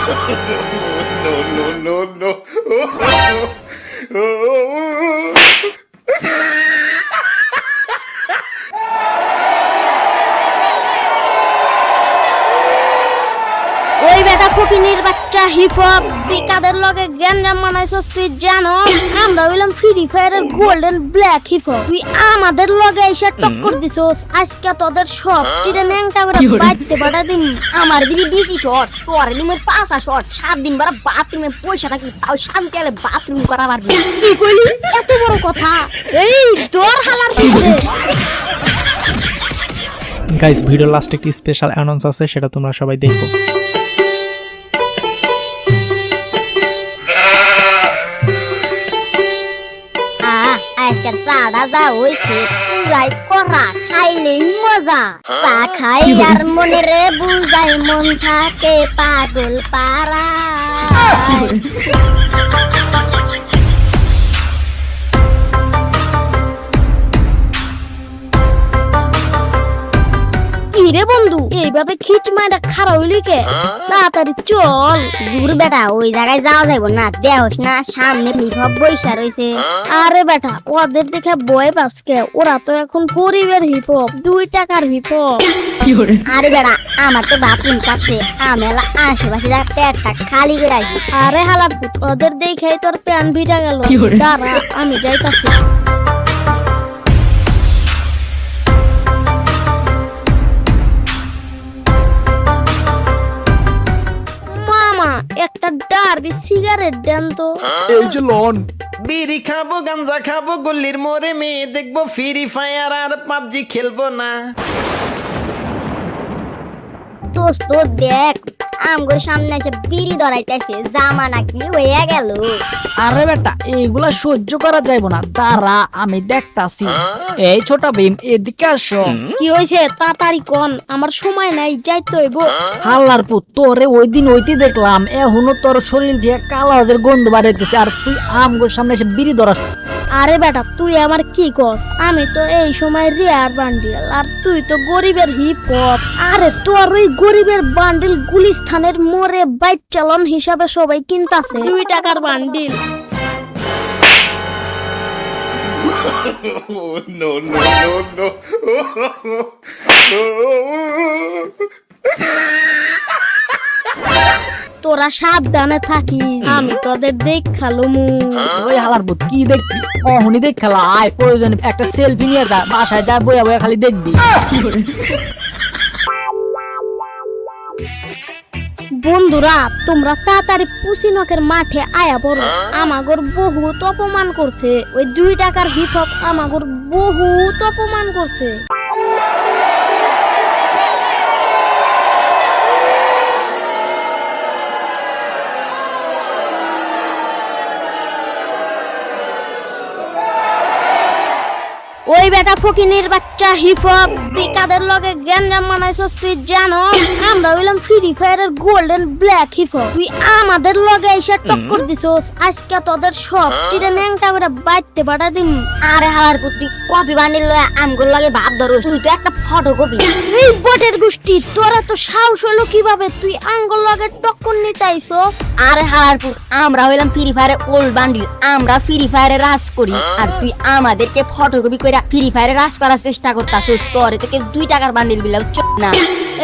No. ওই বেটা ফকিনির বাচ্চা হিপ হপ বিকাদের লগে গ্যাঞ্জাম মানাইছস তুই জানো? আমরা হইলাম ফ্রি ফায়ারের গোল্ডেন ব্ল্যাক হিপ হপ, তুই আমাদের লগে এসে টক্কর দিছস। আজকে তোদের সব টিরে ন্যাংটা করে বাইতে পাঠা দিন। আমার দিবি ডিসি শট, তোর দিমে 5 শট, 7 দিন বারা বাথরুমে পয়সা থাকবি, তাও শান্তি আলে বাথরুম করা পারবি। কি কইলি? এত বড় কথা? এই তোর হালার ভিতরে গাইস, ভিডিও লাস্টে একটি স্পেশাল অ্যানাউন্স আছে, সেটা তোমরা সবাই দেখো। আজকে সাদা যা হইছে পুরাই করা, খাইলেই মজা। চা খাই আর মনে রে বুঝাই, মন থাকে পাগল পারা। রে বন্ধু, এইভাবে খিচ মাইরা খারাপ হইলি কে? তাড়াতাড়ি চল। দূর বেটা, ওই জায়গায় যাওয়া যাইব না, দেহস না সামনে বিভব বৈশা রইছে। আরে বেটা, ওদের দেখে ভয় পাসকে, ওরা তো এখন গরিবের হিপ হপ, 2 টাকার হিপ হপ। আরে বেটা, আমার তো বাথরুম চাপছে, আমেলা আশেপাশে যা পেটটা খালি করে আইছি। আরে হালার পুত, ওদের দেখেই তোর প্যান ভিজা গেল। দাঁড়া, আমি যাইতাছি। একটা ডার্বি সিগারেট দেন তো। এই যে লন, বিড়ি খাবো, গাঞ্জা খাবো, গল্লির মোড়ে মেয়ে দেখবো, ফ্রি ফায়ার আর পাবজি খেলবো না। দোস্ত দেখ, আমগোর সামনে এসে বিড়ি ধরাইতেছে, জামানা কি হয়ে গেল। আরে বেটা, এইগুলা সহ্য করা যাইব না, দাঁড়া আমি দেখতাছি। এই ছোট ভীম, এদিকে আসো। কি হইছে? তাড়াতাড়ি কোন, আমার সময় নাই, যাইতে হইব। হাল্লার পুত, তোরে ওই দিন ওইটি দেখলাম, এখনো তোর শরীর দিয়ে কালা হজের গন্ধ বাড়াইতেছে, আর তুই আমগোর সামনে এসে বিড়ি ধরাস। আরে বেটা, তুই আমার কি কস? আমি তো এই সময় রিয়ার বান্ডিল, আর তুই তো গরিবের হিপ হপ। আরে তোর ওই গরিবের বান্ডিল গুলিস্তানের মোড়ে বাইক চালন হিসাবে সবাই কিনতাছে, 2 টাকার বান্ডিল। No. তোরা সাবধানে থাকিস, আমি তোদের দেখালুমু। ওই হালার পুত, কি দেখবি? অহনি দেখ খেলা, আয় প্রয়োজনে একটা সেলফি নিয়ে যা, বাসায় যা বইয়া বইয়া খালি দেখবি। বন্ধুরা, তোমরা তাড়াতাড়ি পুসিনকের মাঠে আয়া পড়ো। আমাগর বহুত অপমান করছে, ওই 2 টাকার হিপ হপ আমাগর বহুত অপমান করছে। ওই বেটা ফকিনির বাচ্চা হিপ হপ বিকাদের লগে গ্যাঞ্জাম মানাইছস তুই জানো? আমরা হইলাম ফ্রি ফায়ারের গোল্ডেন ব্ল্যাক হিপ হপ, তুই আমাদের লগে এসে টক্কর দিছস। আজকে তোদের সব টিরে ন্যাংটা করে বাইতে পাঠা দিন। আরে হালার পুত্রি, কপি বান্ডিল লয়ে আমগোর লাগে ভাব ধরস, তুই তো একটা ফটোকপি। এই বটের গোষ্ঠী, তোরা তো সাহস হলো কিভাবে তুই আঙ্গুল লগে টক্কর নিতে আইছস? আরে হালার পুত, আমরা হইলাম ফ্রি ফায়ারের ওল্ড বান্ডিল, আমরা ফ্রি ফায়ারে রাজ করি, আর তুই আমাদেরকে ফটোকপি করে ফ্রি ফায়ারে রাজ করার চেষ্টা করতাছিস। তোর থেকে 2 টাকার বান্ডিল বিলাও না।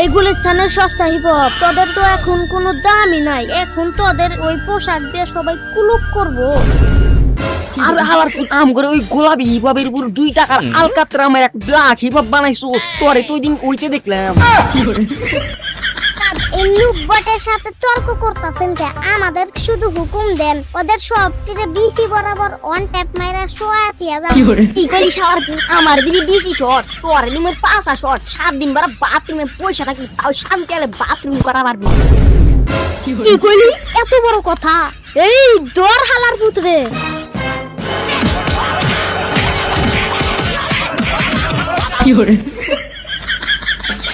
এই গুলিস্তানের সস্তা হিপ হপ, তোদের তো এখন কোনো দামই নাই। এখন তোদের ওই পোশাক দিয়ে সবাই কুলুপ করবো। আর হালার পুত, আমগরে ওই গোলাপি হিপ হপের উপর 2 টাকার আলকাতরামের এক ব্ল্যাক হিপ হপ বানাইছো, তোরে তো ওই দিন ওইতে দেখলাম। এই লুক বটের সাথে তর্ক করতেছেন কে? আমাদের শুধু হুকুম দেন, ওদের সব টিরে বিসি বরাবর অন ট্যাপ মাইরা সোয়াতিয়া দাও। কি করি শাওয়ার, আমার দিবি ডিসি শট, তোর দিমে 5 শট, 7 দিন বারা বাথরুমে পয়সা থাকবি, তাও শান্তি আলে বাথরুম করা পারবি। কি কইলি? এত বড় কথা? এই দর হালার পুত্রে।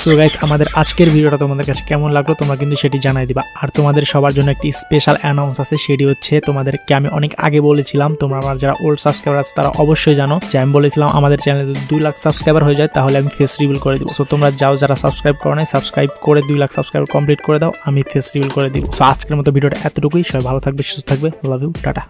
সো গাইস, আমাদের আজকের ভিডিওটা তোমাদের কাছে কেমন লাগলো তোমরা কিন্তু সেটি জানাই দিবা। আর তোমাদের সবার জন্য একটি স্পেশাল অ্যানাউন্স আছে, সেটি হচ্ছে তোমাদেরকে আমি অনেক আগে বলেছিলাম, তোমরা আমার যারা ওল্ড সাবস্ক্রাইবার আছে তারা অবশ্যই জানো যে আমি বলেছিলাম আমাদের চ্যানেলে 2 লাখ সাবস্ক্রাইবার হয়ে যায় তাহলে আমি ফেস রিভিল করে দিব। সো তোমরা যাও, যারা সাবস্ক্রাইব করো নাই সাবস্ক্রাইব করে 2 লাখ সাবস্ক্রাইবার কমপ্লিট করে দাও, আমি ফেস রিভিল করে দিব। সো আজকের মতো ভিডিওটা এতটুকুই। সবাই ভালো থাকবে, সুস্থ থাকবে, লাভ ইউ, টাটা।